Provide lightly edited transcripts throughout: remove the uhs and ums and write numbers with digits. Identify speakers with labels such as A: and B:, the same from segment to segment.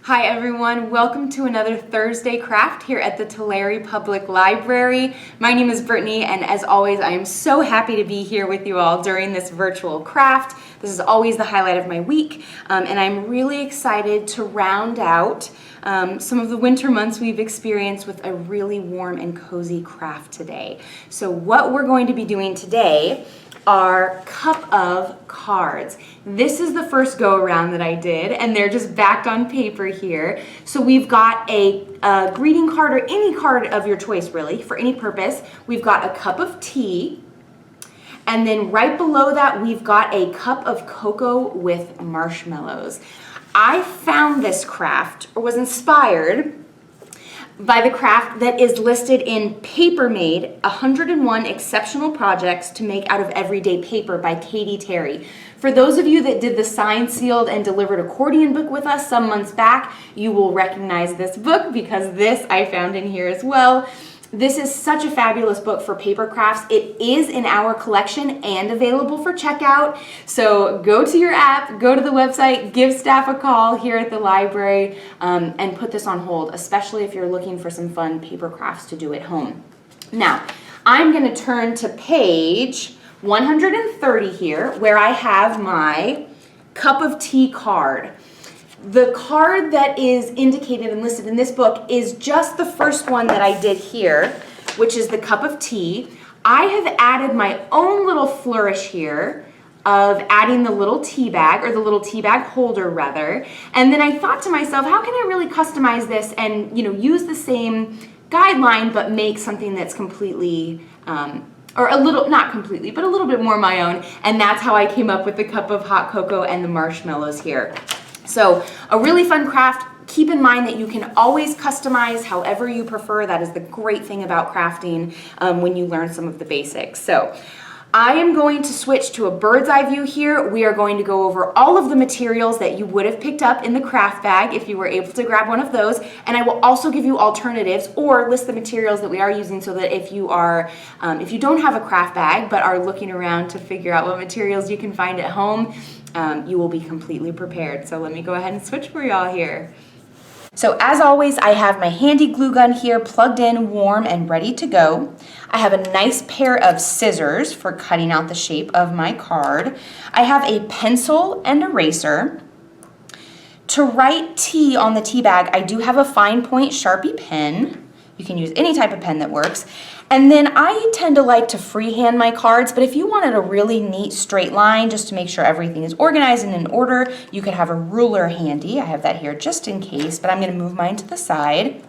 A: Hi everyone, welcome to another Thursday craft here at the Tulare Public Library. My name is Brittany, and as always I am so happy to be here with you all during this virtual craft. This is always the highlight of my week, and I'm really excited to round out some of the winter months we've experienced with a really warm and cozy craft today. So what we're going to be doing today are cup of cards. This is the first go around that I did, and they're just backed on paper here. So we've got a greeting card, or any card of your choice really, for any purpose. We've got a cup of tea, and then right below that we've got a cup of cocoa with marshmallows. I found this craft, or was inspired by the craft that is listed in Paper Made, 101 Exceptional Projects to Make Out of Everyday Paper by Kayte Terry. For those of you that did the signed, sealed, and delivered accordion book with us some months back, you will recognize this book because this I found in here as well. This is such a fabulous book for paper crafts. It is in our collection and available for checkout. So go to your app, go to the website, give staff a call here at the library, and put this on hold, especially if you're looking for some fun paper crafts to do at home. Now, I'm going to turn to page 130 here, where I have my cup of tea card. The card that is indicated and listed in this book is just the first one that I did here, which is the cup of tea. I have added my own little flourish here of adding the little tea bag, or the little tea bag holder rather. And then I thought to myself, how can I really customize this and use the same guideline but make something that's completely or a little, not completely, but a little bit more my own. And that's how I came up with the cup of hot cocoa and the marshmallows here. So a really fun craft. Keep in mind that you can always customize however you prefer. That is the great thing about crafting when you learn some of the basics. So I am going to switch to a bird's eye view here. We are going to go over all of the materials that you would have picked up in the craft bag if you were able to grab one of those. And I will also give you alternatives or list the materials that we are using so that if you are, if you don't have a craft bag but are looking around to figure out what materials you can find at home, you will be completely prepared. So let me go ahead and switch for y'all here. So as always, I have my handy glue gun here plugged in, warm, and ready to go. I have a nice pair of scissors for cutting out the shape of my card. I have a pencil and eraser. To write tea on the tea bag, I do have a fine point Sharpie pen. You can use any type of pen that works. And then I tend to like to freehand my cards, but if you wanted a really neat straight line just to make sure everything is organized and in order, you could have a ruler handy. I have that here just in case, but I'm going to move mine to the side.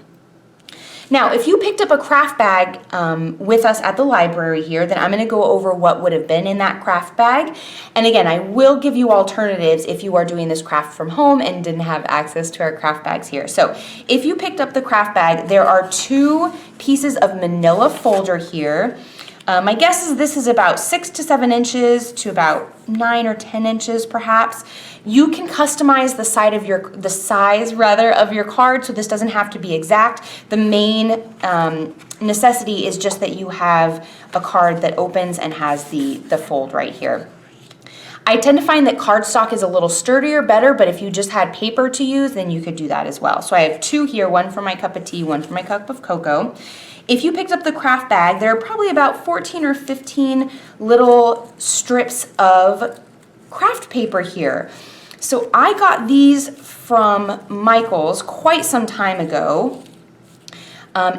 A: Now, if you picked up a craft bag with us at the library here, then I'm going to go over what would have been in that craft bag. And again, I will give you alternatives if you are doing this craft from home and didn't have access to our craft bags here. So if you picked up the craft bag, there are 2 pieces of manila folder here. My guess is this is about 6 to 7 inches to about 9 or 10 inches perhaps. You can customize the size of your card, so this doesn't have to be exact. The main necessity is just that you have a card that opens and has the fold right here. I tend to find that cardstock is a little sturdier, better, but if you just had paper to use, then you could do that as well. So I have 2 here, one for my cup of tea, one for my cup of cocoa. If you picked up the craft bag, there are probably about 14 or 15 little strips of craft paper here. So I got these from Michael's quite some time ago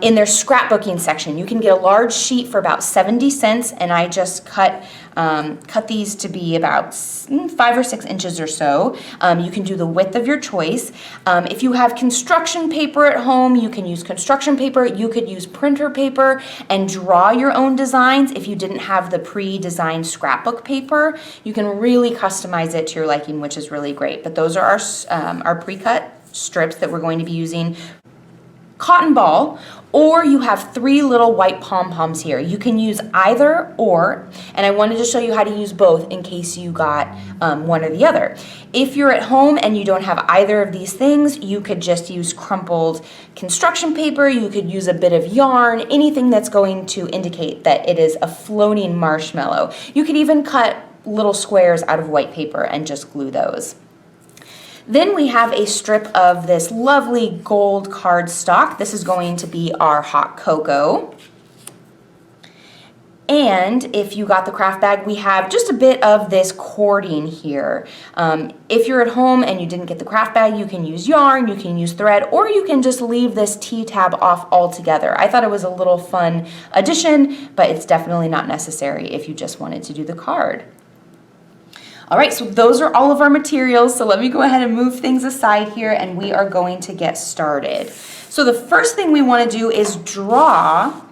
A: in their scrapbooking section. You can get a large sheet for about 70 cents, and I just cut these to be about 5 or 6 inches or so. You can do the width of your choice. If you have construction paper at home, you can use construction paper. You could use printer paper and draw your own designs. If you didn't have the pre-designed scrapbook paper, you can really customize it to your liking, which is really great. But those are our pre-cut strips that we're going to be using. Cotton ball, or you have 3 little white pom-poms here. You can use either or, and I wanted to show you how to use both in case you got one or the other. If you're at home and you don't have either of these things, you could just use crumpled construction paper, you could use a bit of yarn, anything that's going to indicate that it is a floating marshmallow. You could even cut little squares out of white paper and just glue those. Then we have a strip of this lovely gold cardstock. This is going to be our hot cocoa. And if you got the craft bag, we have just a bit of this cording here. If you're at home and you didn't get the craft bag, you can use yarn, you can use thread, or you can just leave this T-tab off altogether. I thought it was a little fun addition, but it's definitely not necessary if you just wanted to do the card. All right, so those are all of our materials. So let me go ahead and move things aside here and we are going to get started. So the first thing we want to do is draw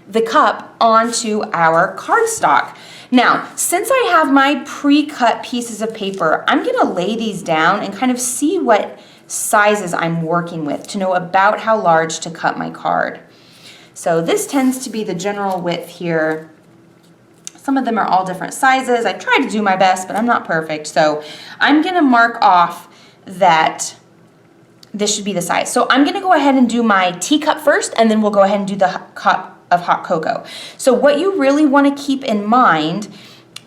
A: the cup onto our cardstock. Now, since I have my pre-cut pieces of paper, I'm going to lay these down and kind of see what sizes I'm working with to know about how large to cut my card. So this tends to be the general width here. Some of them are all different sizes. I try to do my best, but I'm not perfect. So I'm going to mark off that this should be the size. So I'm going to go ahead and do my teacup first, and then we'll go ahead and do the cup of hot cocoa. So what you really want to keep in mind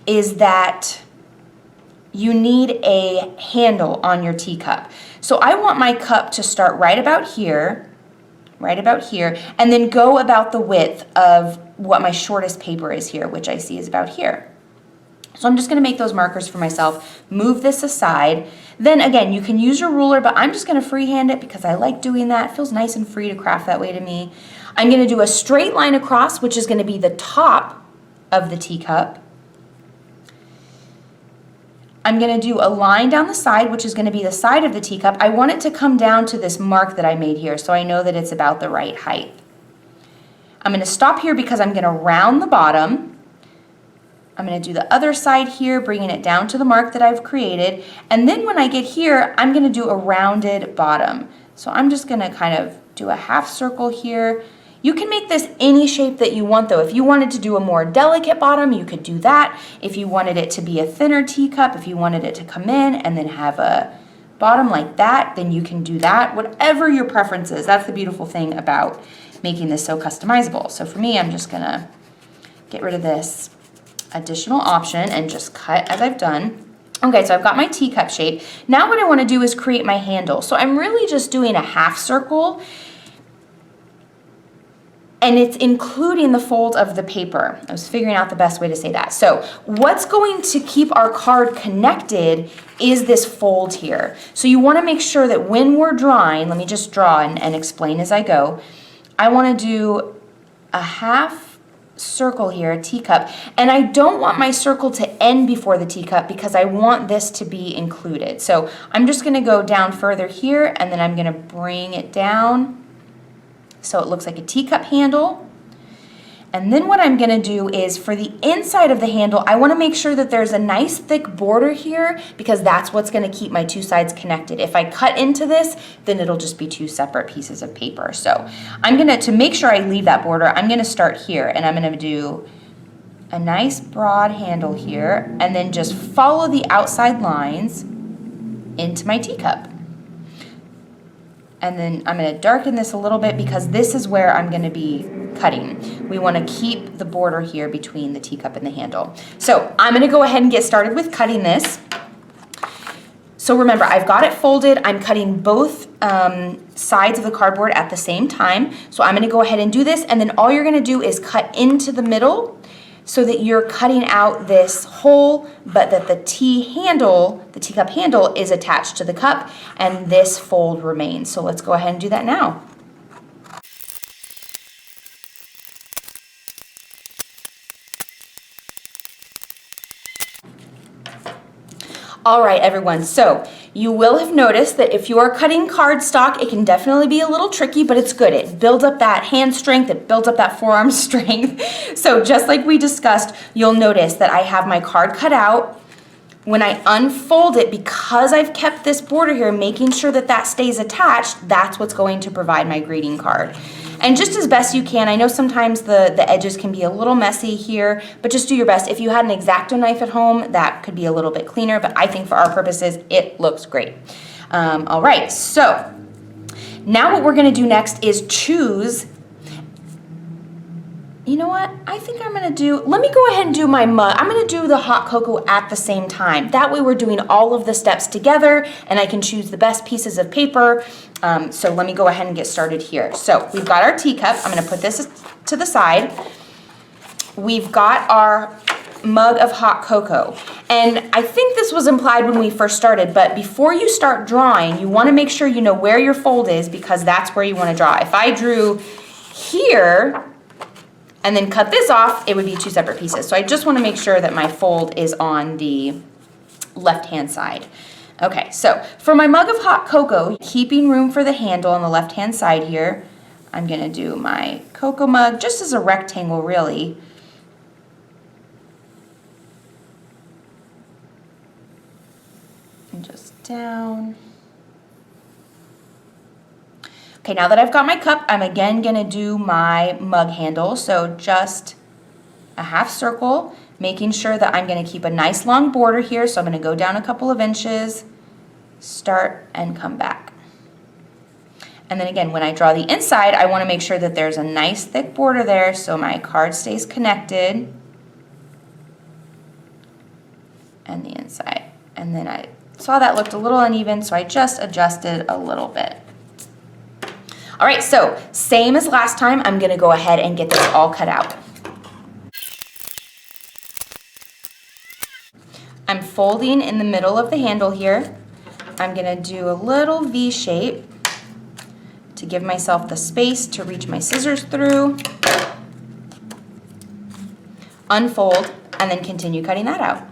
A: is that you need a handle on your teacup. So I want my cup to start right about here, and then go about the width of what my shortest paper is here, which I see is about here. So I'm just going to make those markers for myself, move this aside. Then again, you can use your ruler, but I'm just going to freehand it because I like doing that. It feels nice and free to craft that way to me. I'm going to do a straight line across, which is going to be the top of the teacup. I'm going to do a line down the side, which is going to be the side of the teacup. I want it to come down to this mark that I made here, so I know that it's about the right height. I'm going to stop here because I'm going to round the bottom. I'm going to do the other side here, bringing it down to the mark that I've created. And then when I get here, I'm going to do a rounded bottom. So I'm just going to kind of do a half circle here. You can make this any shape that you want though. If you wanted to do a more delicate bottom, you could do that. If you wanted it to be a thinner teacup, if you wanted it to come in and then have a bottom like that, then you can do that. Whatever your preference is. That's the beautiful thing about making this so customizable. So for me, I'm just gonna get rid of this additional option and just cut as I've done. Okay, so I've got my teacup shape. Now what I want to do is create my handle. So I'm really just doing a half circle, and it's including the fold of the paper. I was figuring out the best way to say that. So what's going to keep our card connected is this fold here. So you want to make sure that when we're drawing, let me just draw and explain as I go. I want to do a half circle here, a teacup, and I don't want my circle to end before the teacup because I want this to be included. So I'm just going to go down further here, and then I'm going to bring it down so it looks like a teacup handle. And then what I'm going to do is for the inside of the handle, I want to make sure that there's a nice thick border here because that's what's going to keep my two sides connected. If I cut into this, then it'll just be two separate pieces of paper. So I'm going to make sure I leave that border, I'm going to start here and I'm going to do a nice broad handle here and then just follow the outside lines into my teacup. And then I'm going to darken this a little bit because this is where I'm going to be cutting. We want to keep the border here between the teacup and the handle. So I'm going to go ahead and get started with cutting this. So remember, I've got it folded. I'm cutting both sides of the cardboard at the same time. So I'm going to go ahead and do this, and then all you're going to do is cut into the middle so that you're cutting out this hole, but that the teacup handle is attached to the cup, and this fold remains. So let's go ahead and do that now. All right, everyone, so you will have noticed that if you are cutting cardstock, it can definitely be a little tricky, but it's good. It builds up that hand strength, it builds up that forearm strength. So just like we discussed, you'll notice that I have my card cut out. When I unfold it, because I've kept this border here, making sure that that stays attached, that's what's going to provide my greeting card. And just as best you can, I know sometimes the edges can be a little messy here, but just do your best. If you had an X-Acto knife at home, that could be a little bit cleaner, but I think for our purposes, it looks great. All right, so now what we're gonna do next is choose you know what? I think I'm gonna let me go ahead and do my mug. I'm gonna do the hot cocoa at the same time. That way we're doing all of the steps together and I can choose the best pieces of paper. So let me go ahead and get started here. So we've got our teacup. I'm gonna put this to the side. We've got our mug of hot cocoa. And I think this was implied when we first started, but before you start drawing, you wanna make sure you know where your fold is because that's where you wanna draw. If I drew here, and then cut this off, it would be two separate pieces. So I just wanna make sure that my fold is on the left-hand side. Okay, so for my mug of hot cocoa, keeping room for the handle on the left-hand side here, I'm gonna do my cocoa mug just as a rectangle, really. And just down. Okay, now that I've got my cup, I'm again gonna do my mug handle. So just a half circle, making sure that I'm gonna keep a nice long border here. So I'm gonna go down a couple of inches, start and come back. And then again, when I draw the inside, I wanna make sure that there's a nice thick border there so my card stays connected. And the inside. And then I saw that looked a little uneven, so I just adjusted a little bit. All right, so same as last time, I'm gonna go ahead and get this all cut out. I'm folding in the middle of the handle here. I'm gonna do a little V shape to give myself the space to reach my scissors through, unfold, and then continue cutting that out.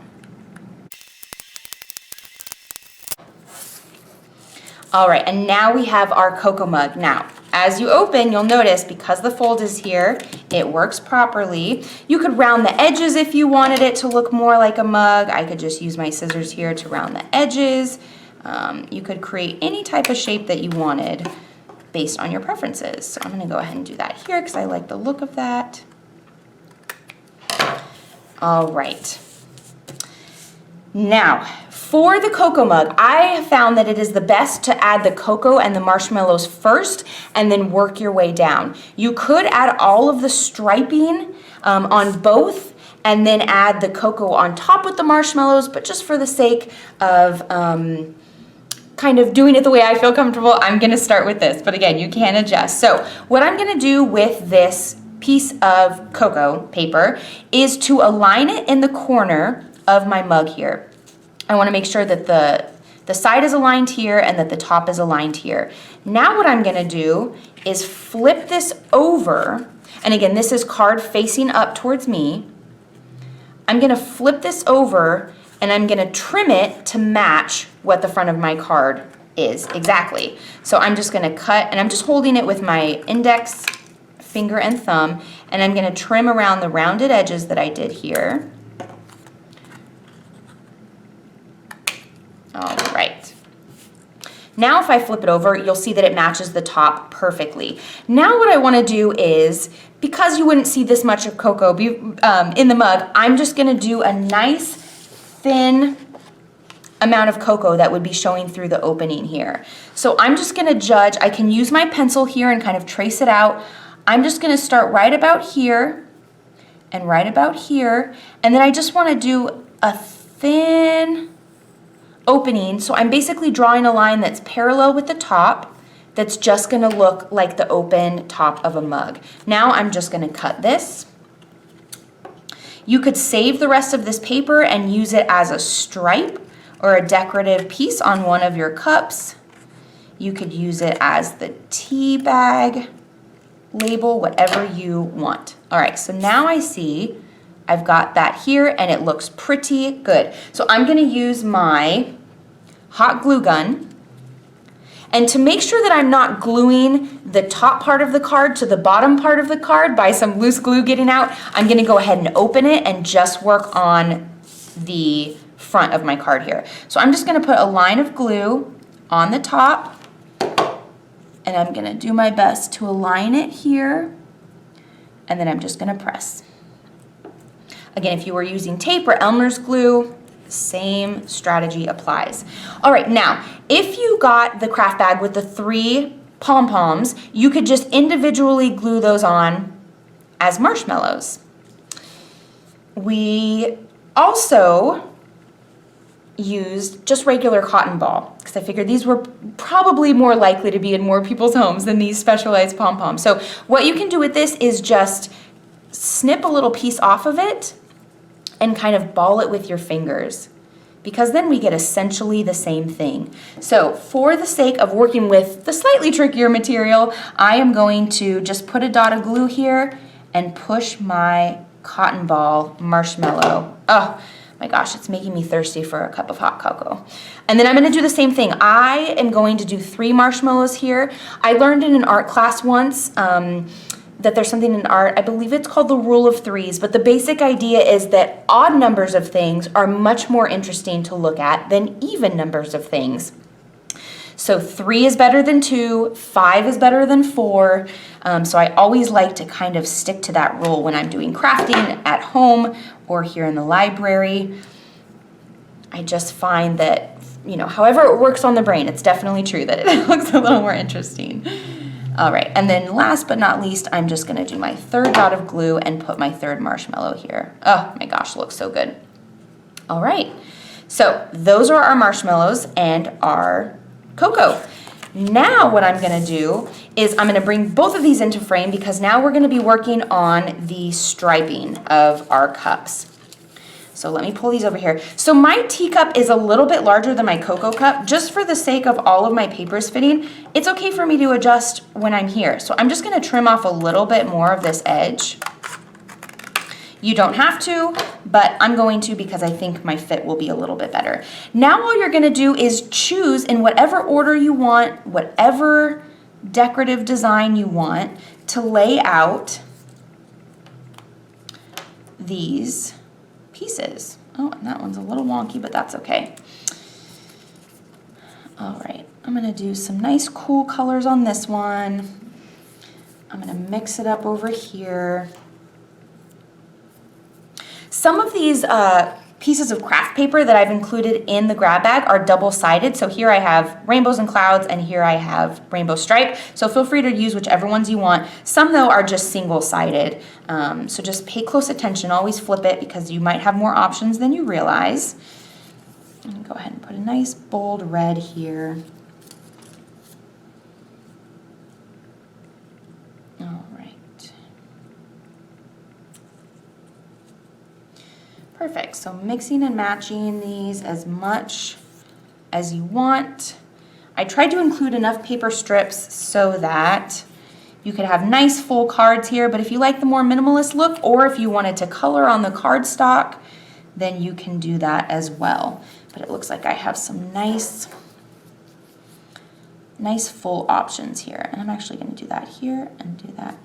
A: All right, and now we have our cocoa mug. Now, as you open, you'll notice because the fold is here, it works properly. You could round the edges if you wanted it to look more like a mug. I could just use my scissors here to round the edges. You could create any type of shape that you wanted based on your preferences. So I'm gonna go ahead and do that here because I like the look of that. All right. Now, for the cocoa mug, I have found that it is the best to add the cocoa and the marshmallows first and then work your way down. You could add all of the striping on both and then add the cocoa on top with the marshmallows, but just for the sake of kind of doing it the way I feel comfortable, I'm gonna start with this, but again, you can adjust. So what I'm gonna do with this piece of cocoa paper is to align it in the corner of my mug here. I want to make sure that the side is aligned here and that the top is aligned here. Now what I'm going to do is flip this over, and again, this is card facing up towards me. I'm going to flip this over and I'm going to trim it to match what the front of my card is exactly. So I'm just going to cut, and I'm just holding it with my index finger and thumb, and I'm going to trim around the rounded edges that I did here. All right. Now if I flip it over, you'll see that it matches the top perfectly. Now what I want to do is, because you wouldn't see this much of cocoa in the mug, I'm just going to do a nice thin amount of cocoa that would be showing through the opening here. So I'm just going to judge. I can use my pencil here and kind of trace it out. I'm just going to start right about here and right about here, and then I just want to do a thin opening. So I'm basically drawing a line that's parallel with the top that's just going to look like the open top of a mug. Now I'm just going to cut this. You could save the rest of this paper and use it as a stripe or a decorative piece on one of your cups. You could use it as the tea bag label, whatever you want. All right, so now I see I've got that here and it looks pretty good. So I'm gonna use my hot glue gun, and to make sure that I'm not gluing the top part of the card to the bottom part of the card by some loose glue getting out, I'm gonna go ahead and open it and just work on the front of my card here. So I'm just gonna put a line of glue on the top, and I'm gonna do my best to align it here, and then I'm just gonna press. Again, if you were using tape or Elmer's glue, same strategy applies. All right, now, if you got the craft bag with the 3 pom-poms, you could just individually glue those on as marshmallows. We also used just regular cotton ball because I figured these were probably more likely to be in more people's homes than these specialized pom-poms. So what you can do with this is just snip a little piece off of it and kind of ball it with your fingers, because then we get essentially the same thing. So for the sake of working with the slightly trickier material, I am going to just put a dot of glue here and push my cotton ball marshmallow. Oh my gosh, it's making me thirsty for a cup of hot cocoa. And then I'm gonna do the same thing. I am going to do 3 marshmallows here. I learned in an art class once that there's something in art, I believe it's called the rule of 3s, but the basic idea is that odd numbers of things are much more interesting to look at than even numbers of things. So 3 is better than 2, 5 is better than 4. So I always like to kind of stick to that rule when I'm doing crafting at home or here in the library. I just find that, you know, however it works on the brain, it's definitely true that it looks a little more interesting. All right, and then last but not least, I'm just gonna do my 3rd dot of glue and put my 3rd marshmallow here. Oh my gosh, looks so good. All right, so those are our marshmallows and our cocoa. Now what I'm gonna do is I'm gonna bring both of these into frame because now we're gonna be working on the striping of our cups. So let me pull these over here. So my teacup is a little bit larger than my cocoa cup. Just for the sake of all of my papers fitting, it's okay for me to adjust when I'm here. So I'm just gonna trim off a little bit more of this edge. You don't have to, but I'm going to because I think my fit will be a little bit better. Now all you're gonna do is choose in whatever order you want, whatever decorative design you want to lay out these pieces. Oh, and that one's a little wonky, but that's okay. All right, I'm gonna do some nice cool colors on this one. I'm gonna mix it up over here. Some of these pieces of craft paper that I've included in the grab bag are double-sided. So here I have rainbows and clouds, and here I have rainbow stripe. So feel free to use whichever ones you want. Some though are just single-sided. So just pay close attention, always flip it because you might have more options than you realize. I'm gonna go ahead and put a nice bold red here. All right. Perfect, so mixing and matching these as much as you want. I tried to include enough paper strips so that you could have nice full cards here, but if you like the more minimalist look or if you wanted to color on the cardstock, then you can do that as well. But it looks like I have some nice full options here. And I'm actually gonna do that here and do that.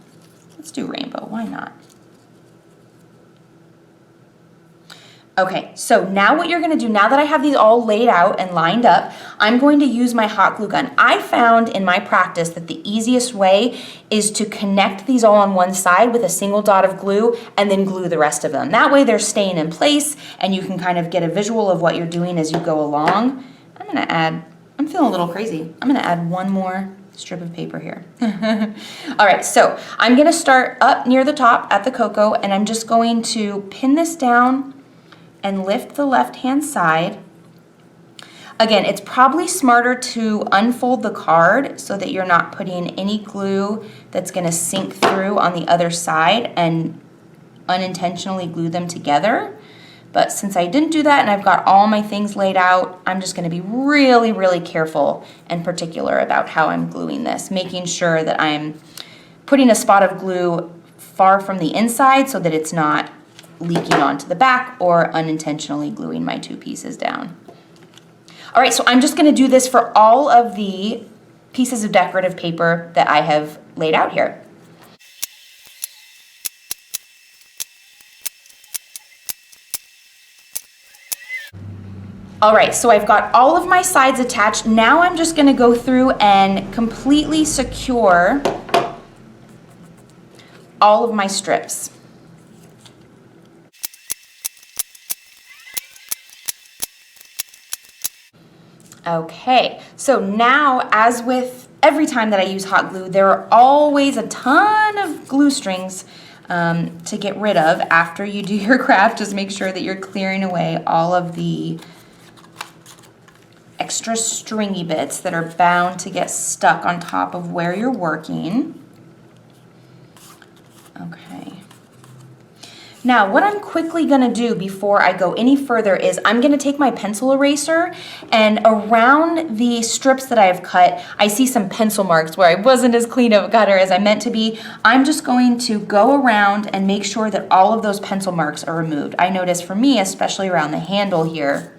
A: Let's do rainbow, why not? Okay, so now what you're gonna do, now that I have these all laid out and lined up, I'm going to use my hot glue gun. I found in my practice that the easiest way is to connect these all on one side with a single dot of glue and then glue the rest of them. That way they're staying in place and you can kind of get a visual of what you're doing as you go along. I'm feeling a little crazy. I'm gonna add one more strip of paper here. All right, so I'm gonna start up near the top at the cocoa and I'm just going to pin this down and lift the left-hand side. Again, it's probably smarter to unfold the card so that you're not putting any glue that's gonna sink through on the other side and unintentionally glue them together. But since I didn't do that and I've got all my things laid out, I'm just gonna be really, really careful and particular about how I'm gluing this, making sure that I'm putting a spot of glue far from the inside so that it's not leaking onto the back or unintentionally gluing my 2 pieces down. All right, so I'm just gonna do this for all of the pieces of decorative paper that I have laid out here. All right, so I've got all of my sides attached. Now I'm just gonna go through and completely secure all of my strips. Okay, so now, as with every time that I use hot glue, there are always a ton of glue strings to get rid of after you do your craft. Just make sure that you're clearing away all of the extra stringy bits that are bound to get stuck on top of where you're working. Okay. Now, what I'm quickly gonna do before I go any further is I'm gonna take my pencil eraser, and around the strips that I've cut, I see some pencil marks where I wasn't as clean of a cutter as I meant to be. I'm just going to go around and make sure that all of those pencil marks are removed. I notice for me, especially around the handle here,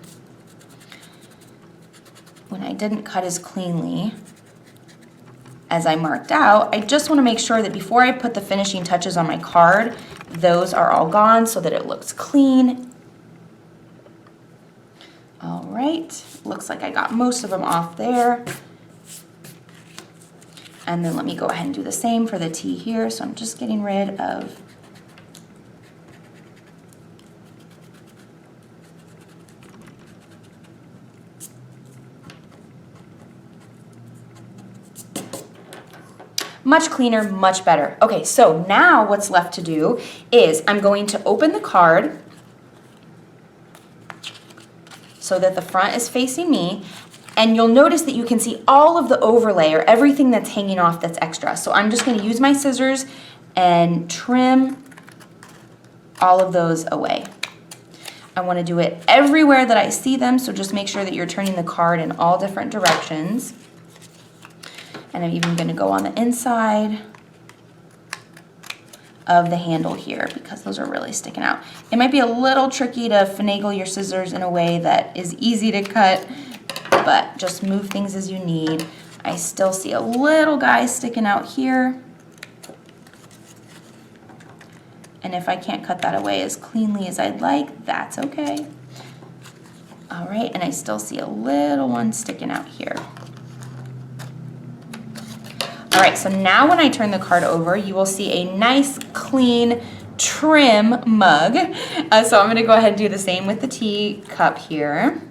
A: when I didn't cut as cleanly as I marked out, I just wanna make sure that before I put the finishing touches on my card, those are all gone so that it looks clean. All right, looks like I got most of them off there. And then let me go ahead and do the same for the T here. So I'm just getting rid of much cleaner, much better. Okay, so now what's left to do is I'm going to open the card so that the front is facing me, and you'll notice that you can see all of the overlay or everything that's hanging off that's extra. So I'm just gonna use my scissors and trim all of those away. I wanna do it everywhere that I see them, so just make sure that you're turning the card in all different directions. And I'm even gonna go on the inside of the handle here because those are really sticking out. It might be a little tricky to finagle your scissors in a way that is easy to cut, but just move things as you need. I still see a little guy sticking out here. And if I can't cut that away as cleanly as I'd like, that's okay. All right, and I still see a little one sticking out here. All right, so now when I turn the card over, you will see a nice, clean, trim mug. So I'm gonna go ahead and do the same with the tea cup here.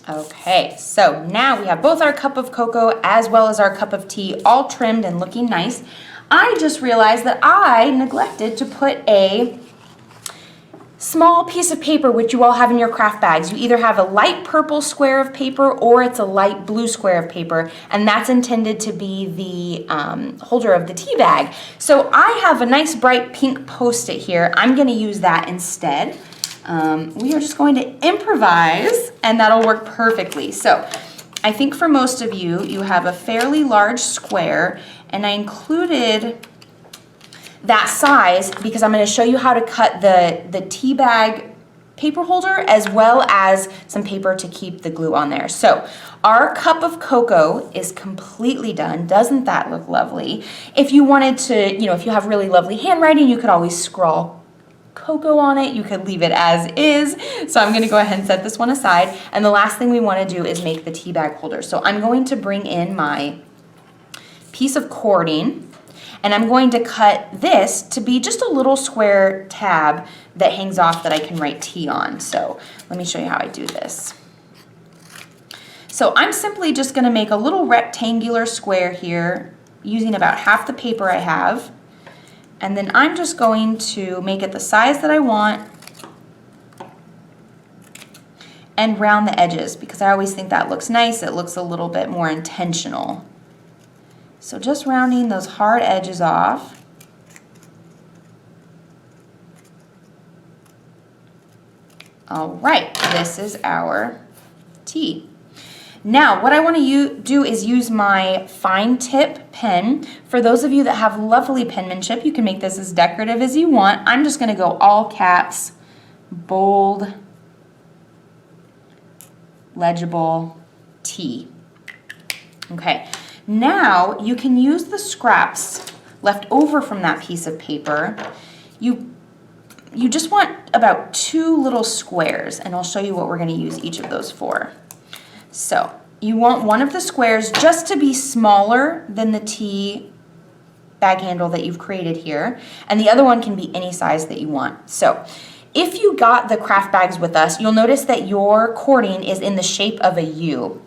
A: Okay, so now we have both our cup of cocoa as well as our cup of tea all trimmed and looking nice. I just realized that I neglected to put a small piece of paper which you all have in your craft bags. You either have a light purple square of paper or it's a light blue square of paper, and that's intended to be the holder of the tea bag. So I have a nice bright pink Post-it here. I'm gonna use that instead. We are just going to improvise and that'll work perfectly. So I think for most of you, you have a fairly large square, and I included that size because I'm going to show you how to cut the tea bag paper holder as well as some paper to keep the glue on there. So our cup of cocoa is completely done. Doesn't that look lovely? If you wanted to, you know, if you have really lovely handwriting, you could always scrawl cocoa on it. You could leave it as is. So I'm going to go ahead and set this one aside. And the last thing we want to do is make the tea bag holder. So I'm going to bring in my piece of cording, and I'm going to cut this to be just a little square tab that hangs off that I can write tea on. So let me show you how I do this. So I'm simply just going to make a little rectangular square here using about half the paper I have. And then I'm just going to make it the size that I want and round the edges because I always think that looks nice. It looks a little bit more intentional. So just rounding those hard edges off. All right, this is our tea. Now, what I want to do is use my fine tip pen. For those of you that have lovely penmanship, you can make this as decorative as you want. I'm just going to go all caps, bold, legible, tea. Okay. Now you can use the scraps left over from that piece of paper. You just want about 2 little squares, and I'll show you what we're going to use each of those for. So you want one of the squares just to be smaller than the tea bag handle that you've created here, and the other one can be any size that you want. So if you got the craft bags with us, you'll notice that your cording is in the shape of a U.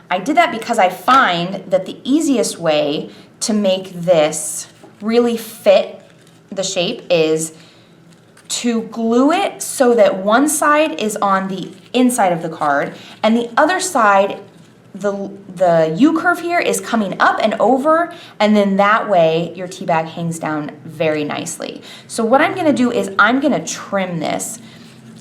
A: I did that because I find that the easiest way to make this really fit the shape is to glue it so that one side is on the inside of the card and the other side, the U curve here is coming up and over, and then that way your tea bag hangs down very nicely. So what I'm gonna do is I'm gonna trim this.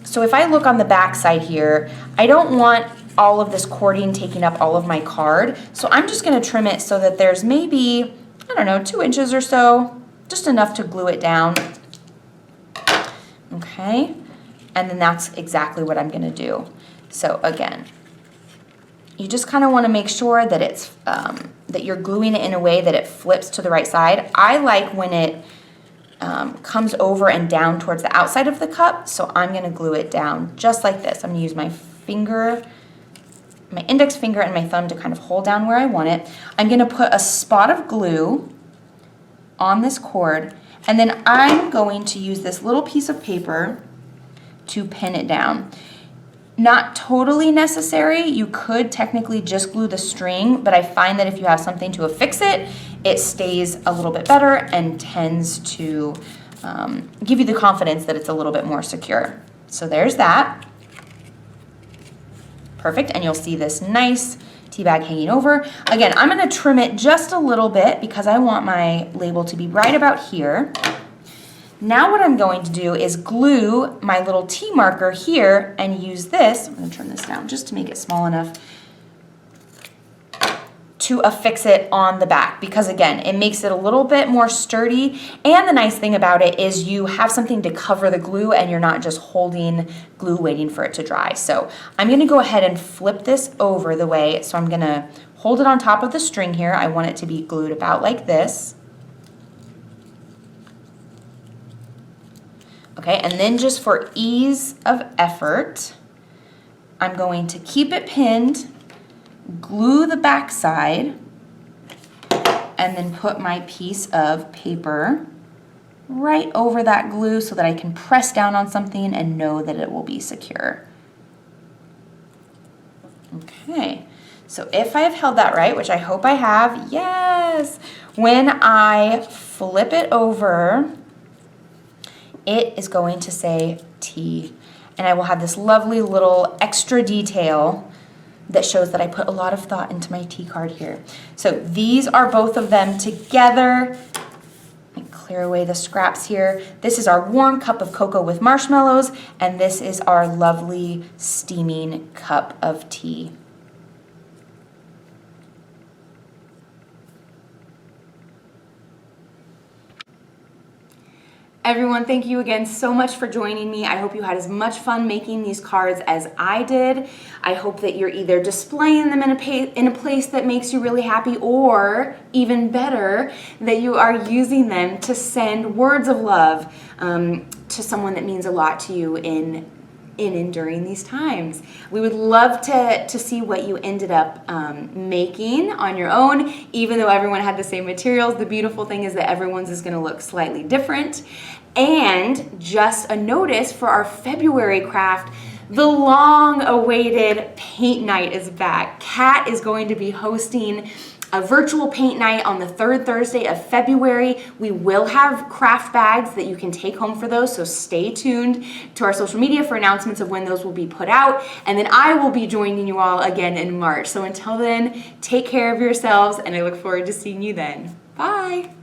A: So if I look on the back side here, I don't want all of this cording taking up all of my card. So I'm just gonna trim it so that there's maybe, I don't know, 2 inches or so, just enough to glue it down. Okay, and then that's exactly what I'm gonna do. So again, you just kind of want to make sure that it's that you're gluing it in a way that it flips to the right side. I like when it comes over and down towards the outside of the cup, so I'm going to glue it down just like this. I'm going to use my finger, my index finger and my thumb to kind of hold down where I want it. I'm going to put a spot of glue on this cord, and then I'm going to use this little piece of paper to pin it down. Not totally necessary. You could technically just glue the string, but I find that if you have something to affix it, it stays a little bit better and tends to give you the confidence that it's a little bit more secure. So there's that. Perfect, and you'll see this nice tea bag hanging over. Again, I'm gonna trim it just a little bit because I want my label to be right about here. Now what I'm going to do is glue my little T marker here and use this, I'm going to turn this down just to make it small enough, to affix it on the back, because again, it makes it a little bit more sturdy, and the nice thing about it is you have something to cover the glue and you're not just holding glue waiting for it to dry. So I'm going to go ahead and flip this over the way, so I'm going to hold it on top of the string here. I want it to be glued about like this. Okay, and then just for ease of effort, I'm going to keep it pinned, glue the back side, and then put my piece of paper right over that glue so that I can press down on something and know that it will be secure. Okay, so if I have held that right, which I hope I have, yes! When I flip it over, it is going to say tea, and I will have this lovely little extra detail that shows that I put a lot of thought into my tea card here. So these are both of them together. Let me clear away the scraps here. This is our warm cup of cocoa with marshmallows, and this is our lovely steaming cup of tea. Everyone, thank you again so much for joining me. I hope you had as much fun making these cards as I did. I hope that you're either displaying them in a place that makes you really happy, or even better, that you are using them to send words of love to someone that means a lot to you in and during these times. We would love to see what you ended up making on your own, even though everyone had the same materials. The beautiful thing is that everyone's is gonna look slightly different. And just a notice for our February craft, the long-awaited paint night is back. Kat is going to be hosting a virtual paint night on the 3rd Thursday of February. We will have craft bags that you can take home for those, so stay tuned to our social media for announcements of when those will be put out. And then I will be joining you all again in March. So until then, take care of yourselves, and I look forward to seeing you then. Bye.